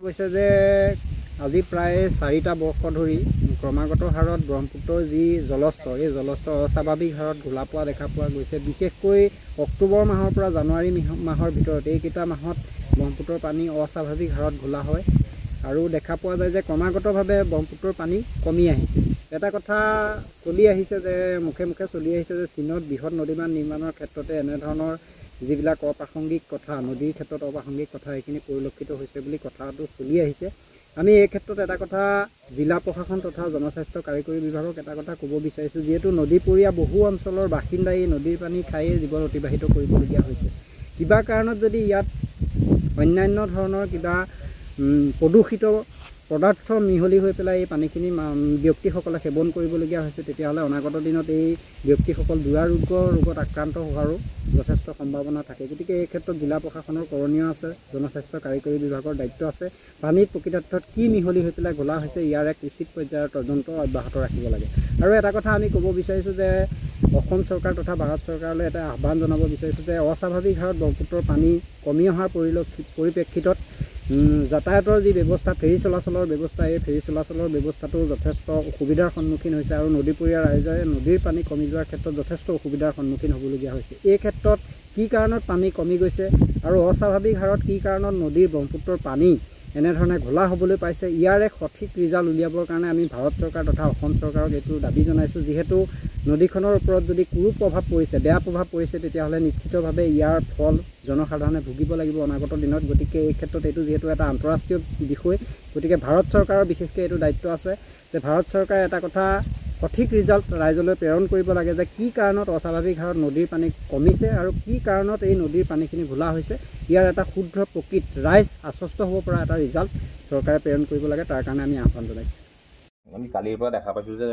কৈছে যে আজি প্ৰায় 4টা বৰ্ষ ধৰি ক্ৰমাগত হাৰত ব্ৰহ্মপুত্ৰৰ যি জলস্তৰ এই জলস্তৰ অস্বাভাৱিক হাৰত ঘোলা পোৱা দেখা পোৱা গৈছে। বিশেষকৈ অক্টোবৰ মাহৰ পৰা জানুৱাৰী মাহৰ ভিতৰত এইকেইটা মাহত ব্ৰহ্মপুত্ৰৰ পানী অস্বাভাৱিক হাৰত ঘোলা হয় আৰু দেখা পোৱা যায় যে ক্ৰমাগতভাৱে ব্ৰহ্মপুত্ৰৰ পানী কমি আহিছে। এটা কথা চলি আহিছে যে মুখে মুখে চলি আহিছে যে চীনত বৃহৎ নদীবান্ধ নিৰ্মাণৰ ক্ষেত্ৰতে এনেধৰণৰ যিবিলাক অপ্ৰাসংগিক কথা নদীৰ ক্ষেত্ৰত অপ্ৰাসংগিক কথা এইখিনি পৰিলক্ষিত হৈছে বুলি কথাটো চলি আহিছে। আমি এই ক্ষেত্ৰত এটা কথা জিলা প্ৰশাসন তথা জনস্বাস্থ্য কাৰিকৰী বিভাগক এটা কথা ক'ব বিচাৰিছোঁ, যিহেতু নদীপৰীয়া বহু অঞ্চলৰ বাসিন্দাই নদীৰ পানী খায়েই জীৱন অতিবাহিত কৰিবলগীয়া হৈছে। কিবা কাৰণত যদি ইয়াত অন্যান্য ধৰণৰ কিবা প্ৰদূষিত পদাৰ্থ মিহলি হৈ পেলাই এই পানীখিনি ব্যক্তিসকলে সেৱন কৰিবলগীয়া হৈছে, তেতিয়াহ'লে অনাগত দিনত এই ব্যক্তিসকল ৰোগত আক্ৰান্ত হোৱাৰো যথেষ্ট সম্ভাৱনা থাকে। গতিকে এই ক্ষেত্ৰত জিলা প্ৰশাসনৰ কৰণীয় আছে, জনস্বাস্থ্য কাৰিকৰী বিভাগৰ দায়িত্ব আছে। পানীত প্ৰকৃতাৰ্থত কি মিহলি হৈ পেলাই ঘোলা হৈছে ইয়াৰ এক নিশ্চিত পৰ্যায়ৰ তদন্ত অব্যাহত ৰাখিব লাগে। আৰু এটা কথা আমি ক'ব বিচাৰিছোঁ যে অসম চৰকাৰ তথা ভাৰত চৰকাৰলৈ এটা আহ্বান জনাব বিচাৰিছোঁ যে অস্বাভাৱিক হাৰত ব্ৰহ্মপুত্ৰৰ পানী কমি অহাৰ পৰিপ্ৰেক্ষিতত যাতায়াতৰ যি ব্যৱস্থা ফেৰী চলাচলৰ ব্যৱস্থা এই ফেৰী চলাচলৰ ব্যৱস্থাটো যথেষ্ট অসুবিধাৰ সন্মুখীন হৈছে আৰু নদীপৰীয়া ৰাইজে নদীৰ পানী কমি যোৱাৰ ক্ষেত্ৰত যথেষ্ট অসুবিধাৰ সন্মুখীন হ'বলগীয়া হৈছে। এই ক্ষেত্ৰত কি কাৰণত পানী কমি গৈছে আৰু অস্বাভাৱিক হাৰত কি কাৰণত নদীৰ ব্ৰহ্মপুত্ৰৰ পানী এনেধৰণে ঘোলা হ'বলৈ পাইছে, ইয়াৰ এক সঠিক ৰিজাল্ট উলিয়াবৰ কাৰণে আমি ভাৰত চৰকাৰ তথা অসম চৰকাৰক এইটো দাবী জনাইছোঁ। যিহেতু নদীখনৰ ওপৰত যদি কুপ্ৰভাৱ পৰিছে, বেয়া প্ৰভাৱ পৰিছে, তেতিয়াহ'লে নিশ্চিতভাৱে ইয়াৰ ফল জনসাধাৰণে ভুগিব লাগিব অনাগত দিনত। গতিকে এই ক্ষেত্ৰত এইটো যিহেতু এটা আন্তঃৰাষ্ট্ৰীয় বিষয়, গতিকে ভাৰত চৰকাৰৰ বিশেষকৈ এইটো দায়িত্ব আছে যে ভাৰত চৰকাৰে এটা কথা সঠিক ৰিজাল্ট ৰাইজলৈ প্ৰেৰণ কৰিব লাগে যে কি কাৰণত অস্বাভাৱিক হাৰত নদীৰ পানী কমিছে আৰু কি কাৰণত এই নদীৰ পানীখিনি ঘোলা হৈছে। ইয়াৰ এটা শুদ্ধ প্ৰকৃত ৰাইজ আশ্বস্ত হ'ব পৰা এটা ৰিজাল্ট চৰকাৰে প্ৰেৰণ কৰিব লাগে, তাৰ কাৰণে আমি আহ্বান জনাইছোঁ। আমি কালিৰ পৰা দেখা পাইছোঁ যে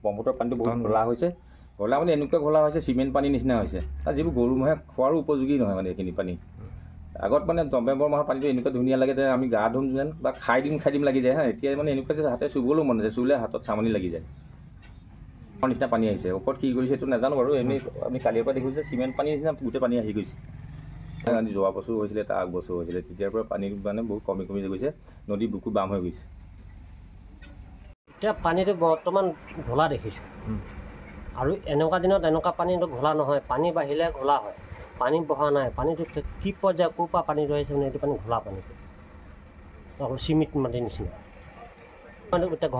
ব্ৰহ্মপুত্ৰৰ পানীটো বহুত ঘোলা হৈছে। ঘোলা মানে এনেকুৱা ঘোলা হৈছে চিমেণ্ট পানীৰ নিচিনা হৈছে আৰু যিবোৰ গৰু ম'হে খোৱাৰো উপযোগী নহয় মানে এইখিনি পানী। আগত মানে নৱেম্বৰ মাহৰ পানীটো এনেকুৱা ধুনীয়া লাগে যে আমি গা ধুম যেন বা খাই দিম লাগি যায়। এতিয়া মানে এনেকুৱা যে হাতে চুবলৈও মন যায়, চুলে হাতত চামনি লাগি যায় নিচিনা পানী আহিছে। ওপৰত কি কৰিছে এইটো নাজানো বাৰু, এনেই আমি কালিৰ পৰা দেখিছোঁ যে চিমেণ্ট পানীৰ নিচিনা গোটেই পানী আহি গৈছে। যোৱা বছৰো হৈছিলে, তাৰ আগবছৰো হৈছিলে, তেতিয়াৰ পৰা পানী মানে বহুত কমি গৈছে, নদী বুকু বাম হৈ গৈছে। এতিয়া পানীটো বৰ্তমান ঘোলা দেখিছোঁ আৰু এনেকুৱা দিনত এনেকুৱা পানীটো ঘোলা নহয়। পানী বাঢ়িলে ঘোলা হয়, পানী বহা নাই। পানীটো কি পৰ্যায় ক'ৰ পৰা পানীটো আহিছে মানে এইটো পানী ঘোলা পানীটো চিমেণ্ট মাটিৰ নিচিনা। এতিয়া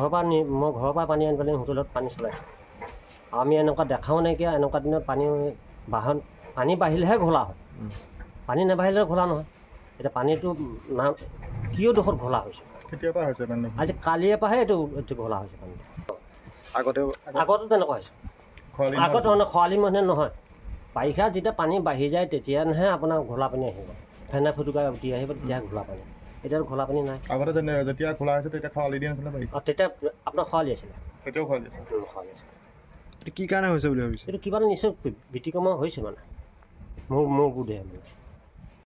মই ঘৰৰ পৰা পানী আনি পেলাই হোটেলত পানী চলাইছোঁ। আমি এনেকুৱা দেখাও নাইকিয়া। এনেকুৱা দিনত পানী বাঢ়িলেহে ঘোলা হয়, পানী নাবাঢ়িলে ঘোলা নহয়। এতিয়া পানীটো কিয় ডোখৰত ঘোলা হৈছে, আজি কালিৰে পৰাহে এইটো ঘোলা হৈছে পানীটো। আগতো তেনেকুৱা হৈছে। আগত খৰালি মহীয়া নহয়, বাৰিষা যেতিয়া পানী বাঢ়ি যায় তেতিয়াহে আপোনাৰ ঘোলা পানী আহিব, ফেনা ফুটুকা উঠি আহিব, তেতিয়া ঘোলা পানী। এতিয়া ঘোলা পানী নাই। আগতে যেতিয়া খোলা হৈছে তেতিয়া খৰালি দিয়া নাছিলে, তেতিয়া আপোনাৰ খৰালি আছিলে, তেতিয়াও খৰালি আছিলে। কি কাৰণে হৈছে বুলি ভাবিছে? এইটো কিবা এটা নিশ্চয় ব্যতিক্ৰম হৈছে মানে মোৰ বোধে মানে।